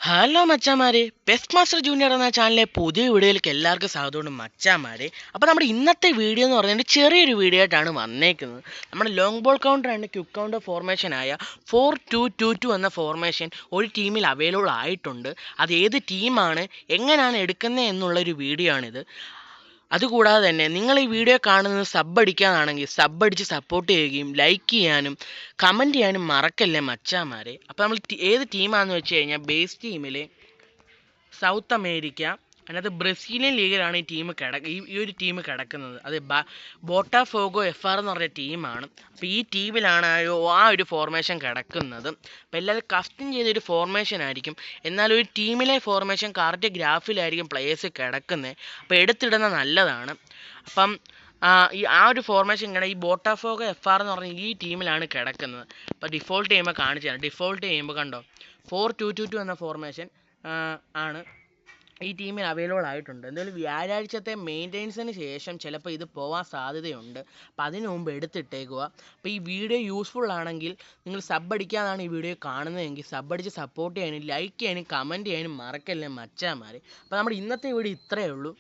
Hello മച്ചാമാരെ, pest master junior എന്ന ചാനലിലെ പുതിയ വീഡിയോയിലേക്ക് എല്ലാവർക്കും സ്വാഗതമുണ്ട് മച്ചാമാരെ. അപ്പോൾ നമ്മുടെ ഇന്നത്തെ വീഡിയോ എന്ന് പറയുന്നത് ചെറിയൊരു വീഡിയോ ആയിട്ടാണ് വന്നേക്കുന്നത്. നമ്മുടെ long ball counter and quick counter ഫോർമേഷനായ 4-2-2-2 എന്ന ഫോർമേഷൻ ഒരു ടീമിൽ അവൈലബിൾ ആയിട്ടുണ്ട്. അത് ഏത് ടീമാണ്, എങ്ങനെയാണ് എടുക്കുന്നത് എന്നുള്ളൊരു വീഡിയോ ആണിത്. അതുകൂടാതെ തന്നെ നിങ്ങൾ ഈ വീഡിയോ കാണുന്നത് സബ് അടിക്കാനാണെങ്കിൽ സബ് അടിച്ച് സപ്പോർട്ട് ചെയ്യുകയും ലൈക്ക് ചെയ്യാനും കമൻറ്റ് ചെയ്യാനും മറക്കല്ലേ മച്ചാമാരെ. അപ്പോൾ നമ്മൾ ഏത് ടീമാണെന്ന് വെച്ച് കഴിഞ്ഞാൽ ബേസ് ടീമിൽ സൗത്ത് അമേരിക്ക, അതിനകത്ത് ബ്രസീലിയൻ ലീഗിലാണ് ഈ ഒരു ടീം കിടക്കുന്നത്. അത് ബോട്ടാഫോഗോ FR എന്ന് പറഞ്ഞ ടീമാണ്. അപ്പോൾ ഈ ടീമിലാണ് ആ ഒരു ഫോർമേഷൻ കിടക്കുന്നത്. അപ്പോൾ എല്ലാവരും കസ്റ്റം ചെയ്തൊരു ഫോർമേഷൻ ആയിരിക്കും. എന്നാൽ ഒരു ടീമിലെ ഫോർമേഷൻ കറക്റ്റ് ഗ്രാഫിലായിരിക്കും പ്ലേയേഴ്സ് കിടക്കുന്നത്. അപ്പോൾ എടുത്തിടുന്നത് നല്ലതാണ്. അപ്പം ആ ഒരു ഫോർമേഷൻ ഈ ബോട്ടാഫോഗോ FR എന്ന് പറഞ്ഞ ഈ ടീമിലാണ് കിടക്കുന്നത്. അപ്പോൾ ഡിഫോൾട്ട് ചെയ്യുമ്പോൾ കാണിച്ചു തരാം. ഡിഫോൾട്ട് ചെയ്യുമ്പോൾ കണ്ടോ 4-2-2-2 എന്ന ഫോർമേഷൻ ആണ് ഈ ടീമിൽ അവൈലബിൾ ആയിട്ടുണ്ട്. എന്തായാലും വ്യാഴാഴ്ചത്തെ മെയിൻ്റെനൻസിന് ശേഷം ചിലപ്പോൾ ഇത് പോകാൻ സാധ്യതയുണ്ട്. അപ്പം അതിന് മുമ്പ് എടുത്തിട്ടേക്കുക. അപ്പോൾ ഈ വീഡിയോ യൂസ്ഫുൾ ആണെങ്കിൽ നിങ്ങൾ സബ് അടിക്കാനാണ് ഈ വീഡിയോ കാണുന്നതെങ്കിൽ സബ് അടിച്ച് സപ്പോർട്ട് ചെയ്യാനും ലൈക്ക് ചെയ്യാനും കമൻറ്റ് ചെയ്യാനും മറക്കല്ലേ മച്ചാമാർ. അപ്പോൾ നമ്മുടെ ഇന്നത്തെ വീഡിയോ ഇത്രയേ ഉള്ളൂ.